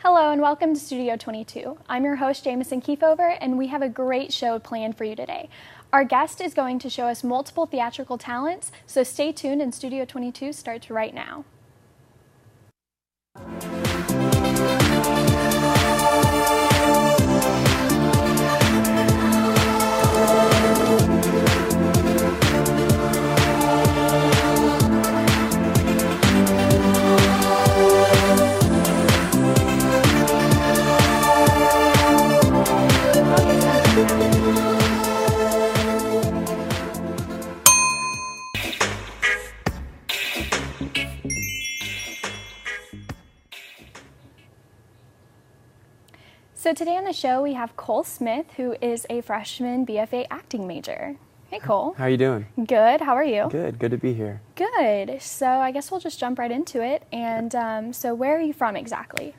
Hello and welcome to Studio 22. I'm your host, Jamison Kiefover, and we have a great show planned for you today. Our guest is going to show us multiple theatrical talents, so stay tuned and Studio 22 starts right now. So today on the show we have Cole Smith, who is a freshman BFA acting major. Hey Cole. How are you doing? Good, how are you? Good to be here. Good, so I guess we'll just jump right into it. And so where are you from exactly?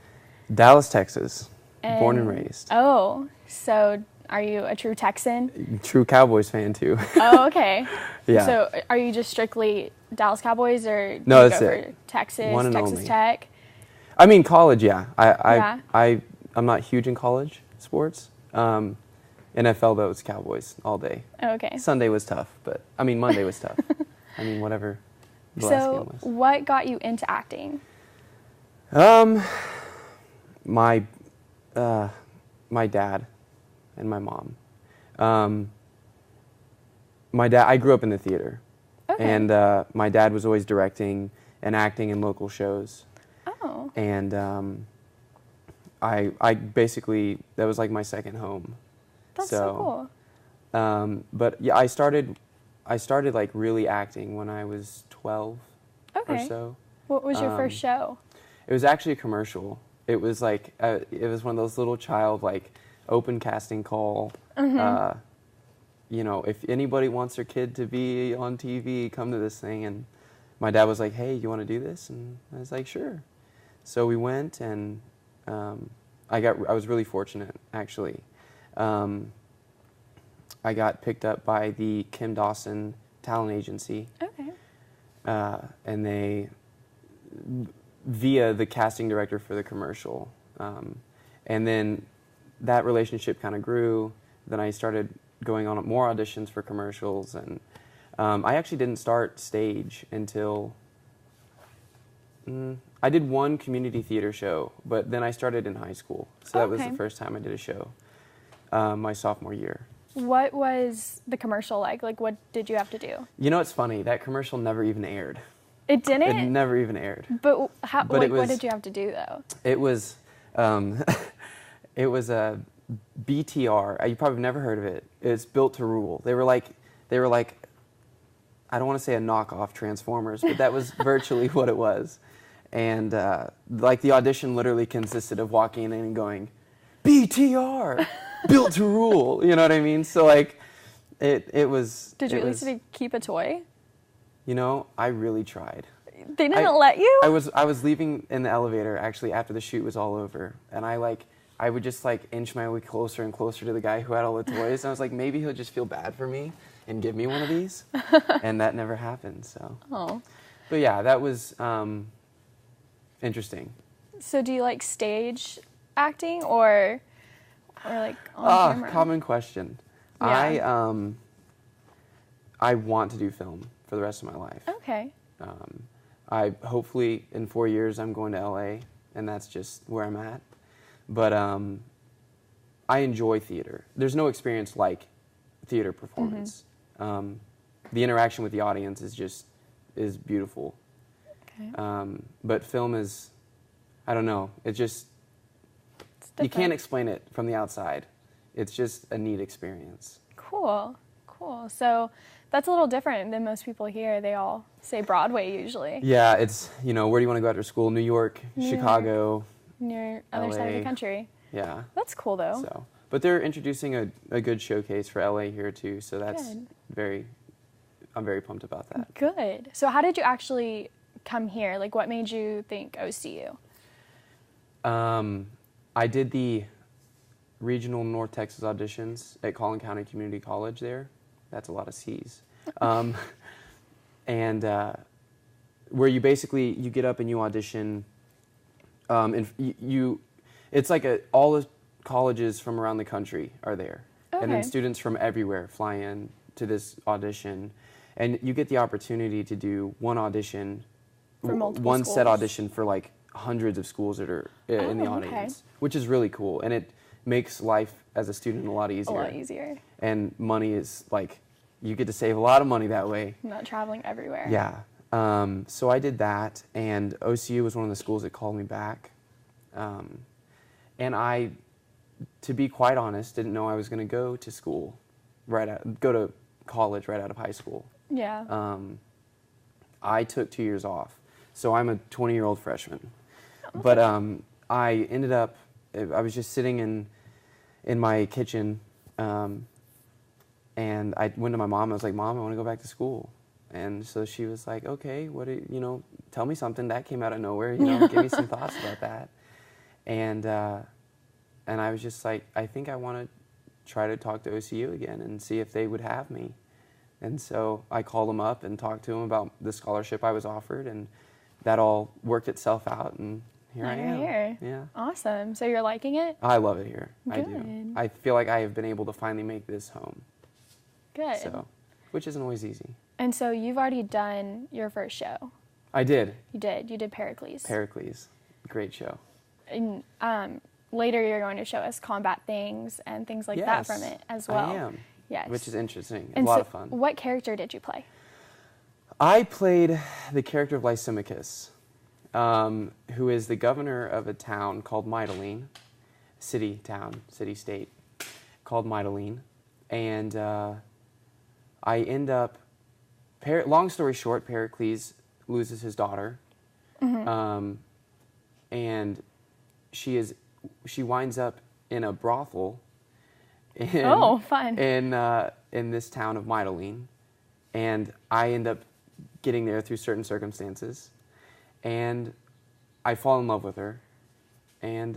Dallas, Texas, born and raised. Oh, so are you a true Texan? True Cowboys fan too. Oh, okay. Yeah. So are you just strictly Dallas Cowboys or do No, you that's go it. for Texas, One and Texas only. Tech? I mean, college, yeah. Yeah. I'm not huge in college sports. NFL though, it's Cowboys all day. Okay. Sunday was tough, but Monday was tough. Whatever the last game So was. what got you into acting? My dad and my mom. My dad, I grew up in the theater. Okay. And my dad was always directing and acting in local shows. Oh. And I basically, that was like my second home. That's so cool. But yeah, I started like really acting when I was 12 or Okay. so. What was your first show? It was actually a commercial. It was like, it was one of those little child, like, open casting call. Mm-hmm. If anybody wants their kid to be on TV, come to this thing. And my dad was like, hey, you want to do this? And I was like, sure. So we went, and I was really fortunate, actually. I got picked up by the Kim Dawson talent agency. Okay. And they, via the casting director for the commercial. And then that relationship kind of grew. Then I started going on more auditions for commercials. And I actually didn't start stage until... I did one community theater show, but then I started in high school. So that was the first time I did a show, my sophomore year. What was the commercial like? Like, what did you have to do? You know, it's funny. That commercial never even aired. It didn't? It never even aired. But how? But like, it was, what did you have to do though? It was, it was a BTR. You probably never heard of it. It's Built to Rule. They were like, I don't want to say a knockoff Transformers, but that was virtually what it was. And like the audition literally consisted of walking in and going, BTR, Built to Rule. You know what I mean? So like, it was. Did you at least keep a toy? You know, I really tried. They didn't let you? I was leaving in the elevator actually after the shoot was all over, and I would just like inch my way closer and closer to the guy who had all the toys. And I was like, maybe he'll just feel bad for me and give me one of these, and that never happened. So. Oh. But yeah, that was interesting. So do you like stage acting or like on camera? Common question. Yeah. I want to do film for the rest of my life. Okay. I hopefully in 4 years I'm going to LA, and that's just where I'm at. But I enjoy theater. There's no experience like theater performance. Mm-hmm. The interaction with the audience is beautiful. Okay. But film is, I don't know, you can't explain it from the outside. It's just a neat experience. Cool. So that's a little different than most people here. They all say Broadway usually. Yeah, it's, where do you want to go after school? New York, Chicago, near other LA. side of the country. Yeah. That's cool though. So, but they're introducing a good showcase for LA here too, so that's I'm very pumped about that. Good. So how did you actually come here? Like, what made you think OCU? I did the regional North Texas auditions at Collin County Community College there. That's a lot of C's. And where you basically, you get up and you audition, and It's like all the colleges from around the country are there. And then Okay. students from everywhere fly in to this audition. And you get the opportunity to do one audition, For multiple one set schools? audition for like hundreds of schools that are in the Oh, okay. audience, which is really cool. And it makes life as a student a lot A easier. lot easier. And money is like, you get to save a lot of money that way. Not traveling everywhere. Yeah. So I did that, and OCU was one of the schools that called me back. And I, to be quite honest, didn't know I was going to go to school, go to college right out of high school. Yeah. I took 2 years off, so I'm a 20-year-old freshman. But I ended up, I was just sitting in my kitchen, and I went to my mom. I was like, Mom, I want to go back to school. And so she was like, okay, tell me something. That came out of nowhere, give me some thoughts about that. And I was just like, I think I want to try to talk to OCU again and see if they would have me. And so I called them up and talked to them about the scholarship I was offered, and that all worked itself out, and here I am. Here. Yeah. Awesome. So you're liking it? I love it here. I do. Good. I feel like I have been able to finally make this home. Good. So, which isn't always easy. And so you've already done your first show. I did. You did. You did Pericles. Pericles. Great show. And later you're going to show us combat things and things like that from it as well. I am. Yes. Which is interesting. And a lot so of fun. What character did you play? I played the character of Lysimachus, who is the governor of a town called Mytilene, city-state, called Mytilene. And I end up, long story short, Pericles loses his daughter. Mm-hmm. And she winds up in a brothel fun. in this town of Mytilene. And I end up getting there through certain circumstances. And I fall in love with her. And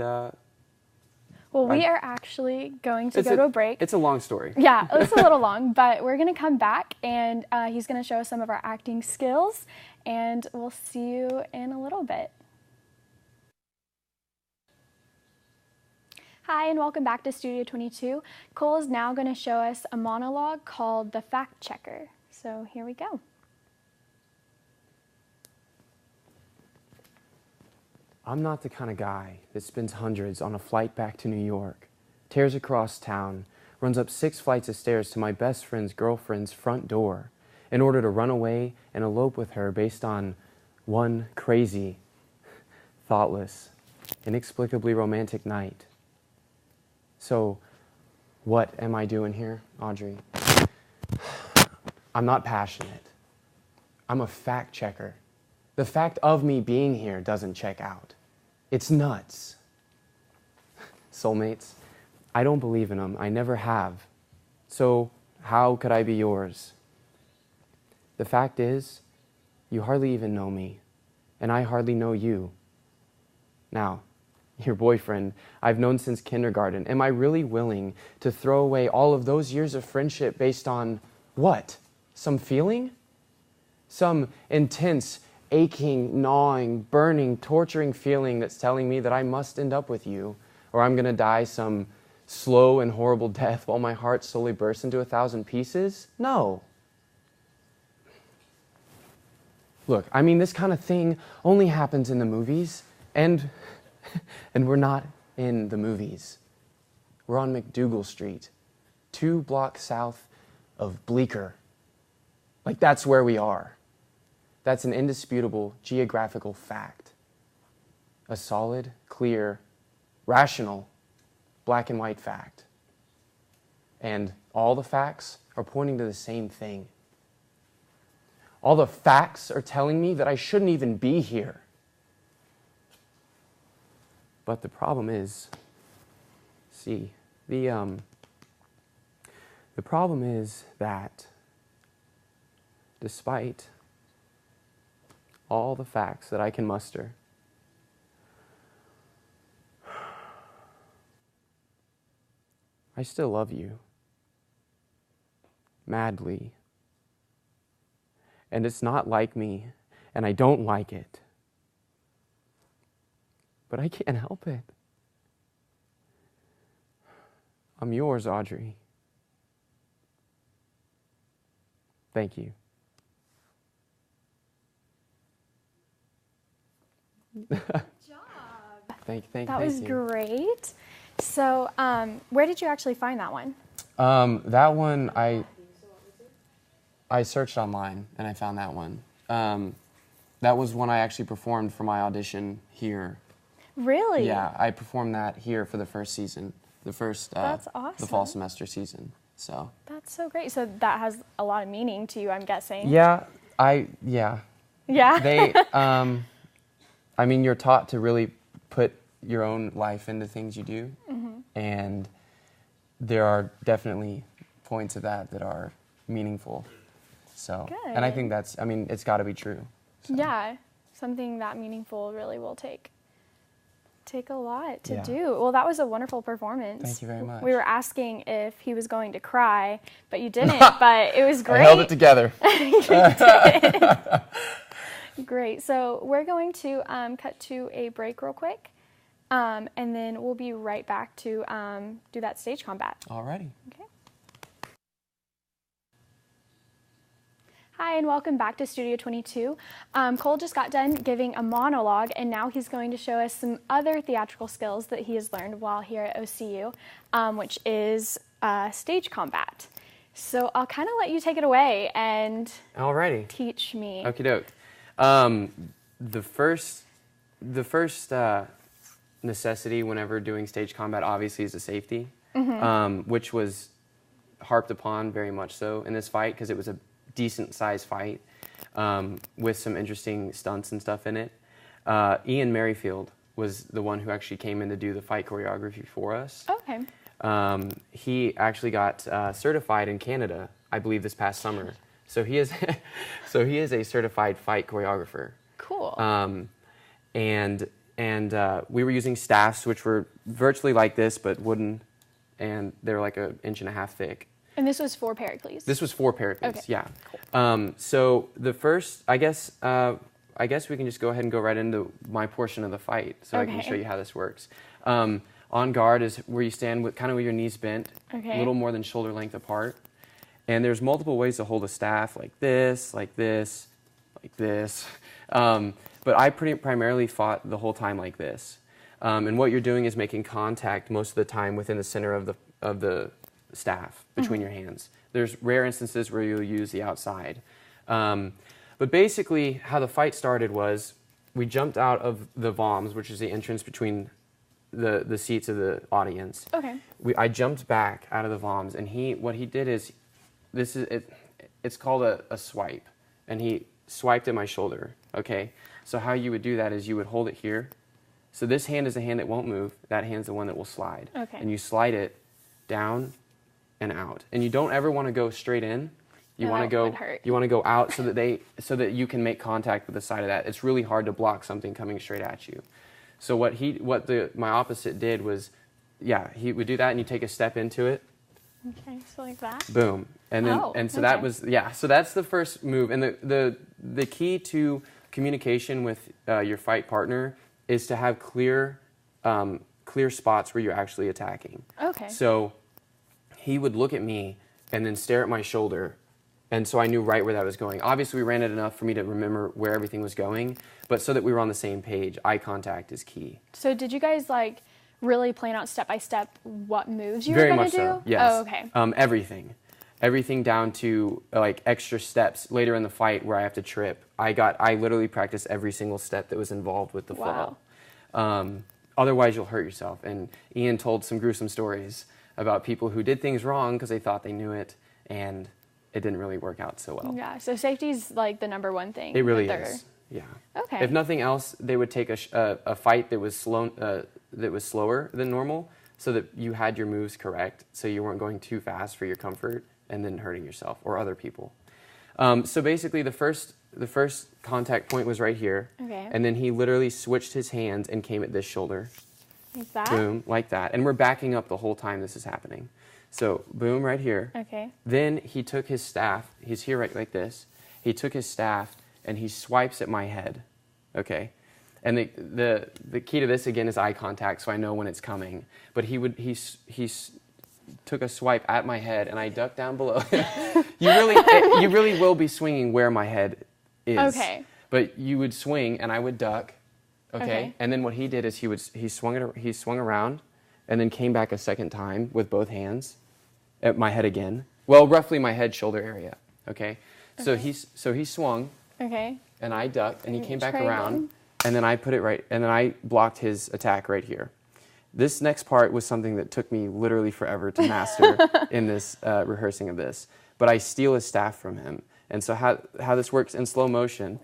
we are actually going to go to a break. It's a long story. Yeah, it's a little long, but we're going to come back, and he's going to show us some of our acting skills, and we'll see you in a little bit. Hi, and welcome back to Studio 22. Cole is now going to show us a monologue called The Fact Checker. So here we go. I'm not the kind of guy that spends hundreds on a flight back to New York, tears across town, runs up 6 flights of stairs to my best friend's girlfriend's front door in order to run away and elope with her based on one crazy, thoughtless, inexplicably romantic night. So, what am I doing here, Audrey? I'm not passionate. I'm a fact checker. The fact of me being here doesn't check out. It's nuts. Soulmates, I don't believe in them. I never have. So, how could I be yours? The fact is, you hardly even know me, and I hardly know you. Now, your boyfriend, I've known since kindergarten. Am I really willing to throw away all of those years of friendship based on what? Some feeling? Some intense, aching, gnawing, burning, torturing feeling that's telling me that I must end up with you, or I'm going to die some slow and horrible death while my heart slowly bursts into 1,000 pieces? No. Look, I mean, this kind of thing only happens in the movies, and we're not in the movies. We're on McDougal Street, 2 blocks south of Bleecker. Like, that's where we are. That's an indisputable geographical fact. A solid, clear, rational, black and white fact. And all the facts are pointing to the same thing. All the facts are telling me that I shouldn't even be here. But the problem is, the problem is that despite all the facts that I can muster, I still love you. Madly. And it's not like me, and I don't like it. But I can't help it. I'm yours, Audrey. Thank you. Good job. Thank you. That was great. So, where did you actually find that one? That one, I searched online and I found that one. That was one I actually performed for my audition here. Really? Yeah, I performed that here for the first season, That's awesome. the fall semester season. So. That's so great. So that has a lot of meaning to you, I'm guessing. Yeah, Yeah. They, I mean, you're taught to really put your own life into things you do, and there are definitely points of that are meaningful. So, Good. and I think it's got to be true. So. Yeah, something that meaningful really will take a lot to Yeah. do. Well, that was a wonderful performance. Thank you very much. We were asking if he was going to cry, but you didn't, but it was great. I held it together. Great. So we're going to cut to a break real quick, and then we'll be right back to do that stage combat. Alrighty. Okay. Hi, and welcome back to Studio 22. Cole just got done giving a monologue, and now he's going to show us some other theatrical skills that he has learned while here at OCU, which is stage combat. So I'll kind of let you take it away and Alrighty. teach me. Okie doke. The first necessity whenever doing stage combat obviously is the safety, which was harped upon very much so in this fight because it was a decent sized fight with some interesting stunts and stuff in it. Ian Merrifield was the one who actually came in to do the fight choreography for us. Okay. He actually got certified in Canada, I believe, this past summer. So he is, a certified fight choreographer. Cool. And we were using staffs which were virtually like this but wooden, and they're like 1.5 inches thick. And this was for Pericles? This was for Pericles. Okay. Yeah. Cool. So the first, I guess we can just go ahead and go right into my portion of the fight, so I can show you how this works. On guard is where you stand with your knees bent, a little more than shoulder length apart. And there's multiple ways to hold a staff, like this, like this, like this. But I primarily fought the whole time like this. And what you're doing is making contact most of the time within the center of the staff between your hands. There's rare instances where you'll use the outside. But basically, how the fight started was we jumped out of the VOMs, which is the entrance between the seats of the audience. Okay. I jumped back out of the VOMs, and what he did is, it's called a swipe, and he swiped at my shoulder, okay? So how you would do that is you would hold it here. So this hand is the hand that won't move, that hand's the one that will slide. Okay. And you slide it down and out. And you don't ever want to go straight in. You want to go out so that you can make contact with the side of that. It's really hard to block something coming straight at you. So my opposite did was, he would do that, and you take a step into it. Okay, so like that. Boom. And then that was so that's the first move. And the key to communication with your fight partner is to have clear spots where you're actually attacking. Okay. So he would look at me and then stare at my shoulder, and so I knew right where that was going. Obviously, we ran it enough for me to remember where everything was going, but so that we were on the same page, eye contact is key. So did you guys really plan out step by step what moves you were going to do? Very much so, yes. Oh, okay. Everything down to extra steps later in the fight where I have to trip. I literally practiced every single step that was involved with the fall. Otherwise, you'll hurt yourself. And Ian told some gruesome stories about people who did things wrong because they thought they knew it, and it didn't really work out so well. Yeah, so safety's the number one thing. It really is. Yeah. Okay. If nothing else, they would take a fight that was slower than normal, so that you had your moves correct, so you weren't going too fast for your comfort and then hurting yourself or other people. So basically, the first contact point was right here, and then he literally switched his hands and came at this shoulder. Like that? Boom, like that. And we're backing up the whole time this is happening. So boom, right here. Okay. Then he took his staff. He's here right like this. He took his staff and he swipes at my head. Okay. And the key to this again is eye contact, so I know when it's coming. But he took a swipe at my head, and I ducked down below. You really will be swinging where my head is. Okay. But you would swing, and I would duck. Okay. And then what he did is he swung around, and then came back a second time with both hands at my head again. Well, roughly my head shoulder area. Okay. So he swung. Okay. And I ducked, and he came back Tried around, them. and then I put it right, and then I blocked his attack right here. This next part was something that took me literally forever to master in this rehearsing of this. But I steal his staff from him. And so how this works in slow motion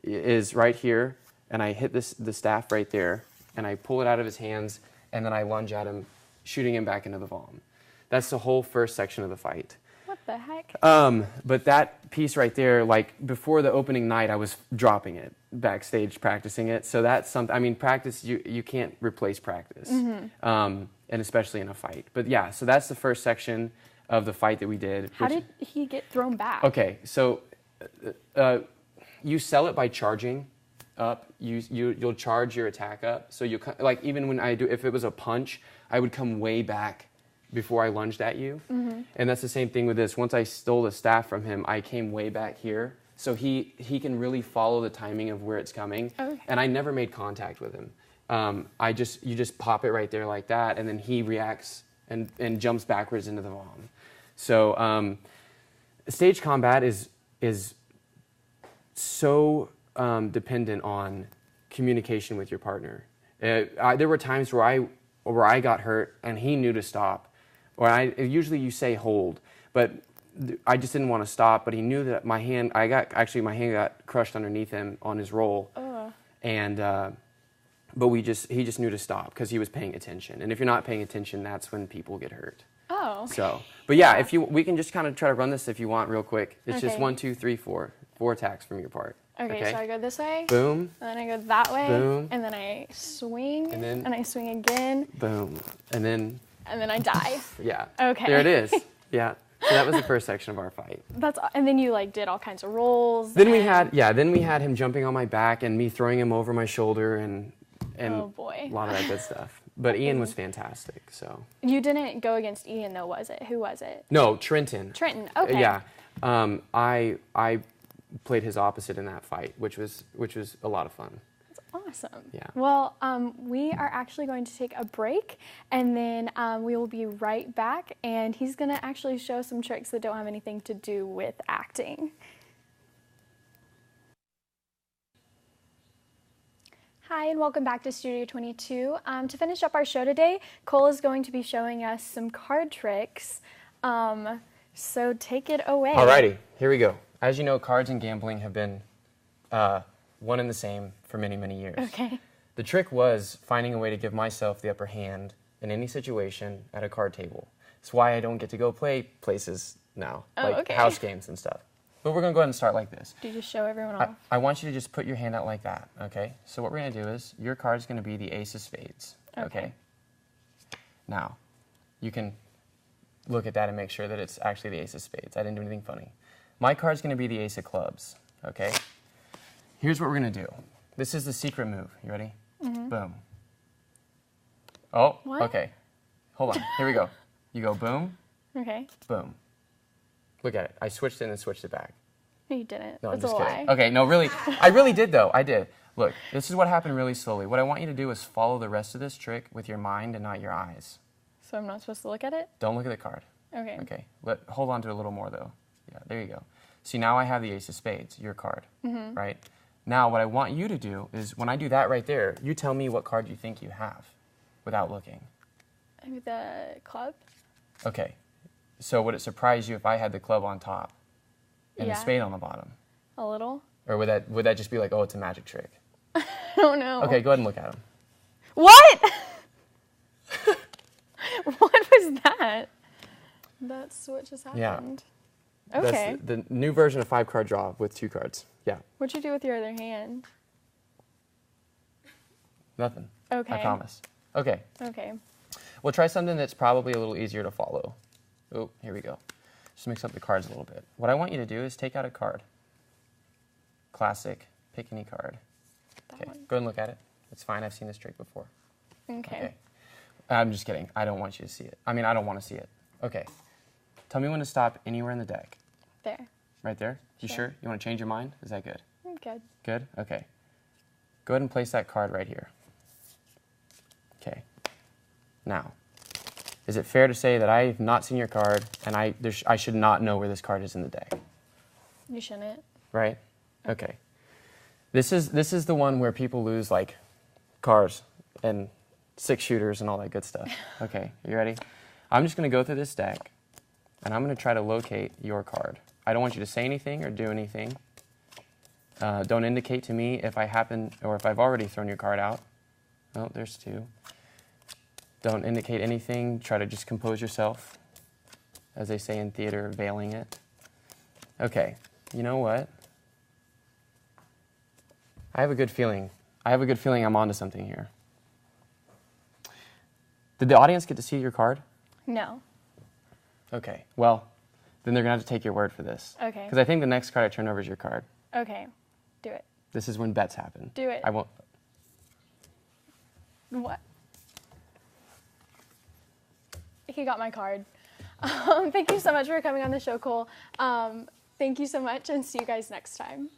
is right here, and I hit the staff right there, and I pull it out of his hands, and then I lunge at him, shooting him back into the vom. That's the whole first section of the fight. What the heck? But that piece right there, like before the opening night, I was dropping it backstage, practicing it. So that's something, I mean, practice, you can't replace practice, and especially in a fight. But yeah, so that's the first section of the fight that we did. How did he get thrown back? Okay, so you sell it by charging up. You'll charge your attack up. So like even when if it was a punch, I would come way back before I lunged at you. And that's the same thing with this. Once I stole the staff from him, I came way back here. So he can really follow the timing of where it's coming. Okay. And I never made contact with him. You just pop it right there like that, and then he reacts and jumps backwards into the vom. So stage combat is so dependent on communication with your partner. There were times where I got hurt and he knew to stop. Or usually you say hold, but I just didn't want to stop. But he knew that my hand got crushed underneath him on his roll, and but he just knew to stop because he was paying attention. And if you're not paying attention, that's when people get hurt. Oh. So, but yeah, we can just kind of try to run this if you want real quick. It's just Okay. 1, 2, 3, 4 attacks from your part. Okay, so I go this way. Boom. And then I go that way. Boom. And then I swing. And then- I swing again. Boom. And then I die. yeah. Okay. There it is. Yeah. So that was the first section of our fight. And then you did all kinds of rolls. Then we had him jumping on my back and me throwing him over my shoulder and Oh boy. a lot of that good stuff. But Ian was fantastic. So You didn't go against Ian though, was it? Who was it? no, Trenton. Trenton. Okay. Yeah. I played his opposite in that fight, which was a lot of fun. Awesome. Yeah. Well, we are actually going to take a break, and then we will be right back, and he's going to actually show some tricks that don't have anything to do with acting. Hi, and welcome back to Studio 22. To finish up our show today, Cole is going to be showing us some card tricks. So take it away. Alrighty, here we go. As you know, cards and gambling have been one and the same for many, many years. Okay. The trick was finding a way to give myself the upper hand in any situation at a card table. It's why I don't get to go play places now, okay. house games and stuff. But we're going to go ahead and start like this. Do you just show everyone off? I want you to just put your hand out like that, okay? So what we're going to do is your card's going to be the ace of spades, okay? Now, you can look at that and make sure that it's actually the ace of spades. I didn't do anything funny. My card's going to be the ace of clubs, okay? Here's what we're going to do. This is the secret move. You ready? Boom. Oh, What? okay. Hold on. Here we go. You go boom, Okay. boom. Look at it. I switched it and then switched it back. No, you didn't. No, I'm That's just a kidding. lie. Okay, no, really. I really did, though. I did. Look, this is what happened really slowly. What I want you to do is follow the rest of this trick with your mind and not your eyes. So I'm not supposed to look at it? Don't look at the card. Okay. Okay. Hold on to it a little more, though. Yeah, there you go. See, now I have the ace of spades, your card, right? Now, what I want you to do is when I do that right there, you tell me what card you think you have without looking. Maybe the club? Okay. So would it surprise you if I had the club on top and the Yeah. spade on the bottom? A little? Or would that just be like, oh, it's a magic trick? I don't know. Okay, go ahead and look at them. What? What was that? That's what just Yeah. happened. Okay. That's the new version of 5-card draw with 2 cards. Yeah, What'd you do with your other hand? nothing. Okay. I promise. Okay, Okay. we'll try something that's probably a little easier to follow. Oh, here we go. Just mix up the cards a little bit. What I want you to do is take out a card. Classic, pick any card. That Okay, one. go ahead and look at it. It's fine, I've seen this trick before. Okay. Okay. I'm just kidding. I don't want you to see it. I mean, I don't want to see it. Okay. Tell me when to stop anywhere in the deck. There. Right there? You sure? You want to change your mind? Is that good? I'm good. Good? Okay. Go ahead and place that card right here. Okay. Now, is it fair to say that I have not seen your card and I should not know where this card is in the deck? You shouldn't. Right? Okay. This is the one where people lose like cars and 6-shooters and all that good stuff. Okay, you ready? I'm just going to go through this deck and I'm going to try to locate your card. I don't want you to say anything or do anything. Don't indicate to me if I happen or if I've already thrown your card out. Oh, there's 2. Don't indicate anything. Try to just compose yourself, as they say in theater, veiling it. Okay, you know what? I have a good feeling. I'm onto something here. Did the audience get to see your card? No. Okay, well, then they're going to have to take your word for this. Okay. Because I think the next card I turn over is your card. Okay. Do it. This is when bets happen. Do it. I won't. What? He got my card. Thank you so much for coming on the show, Cole. Thank you so much, and see you guys next time.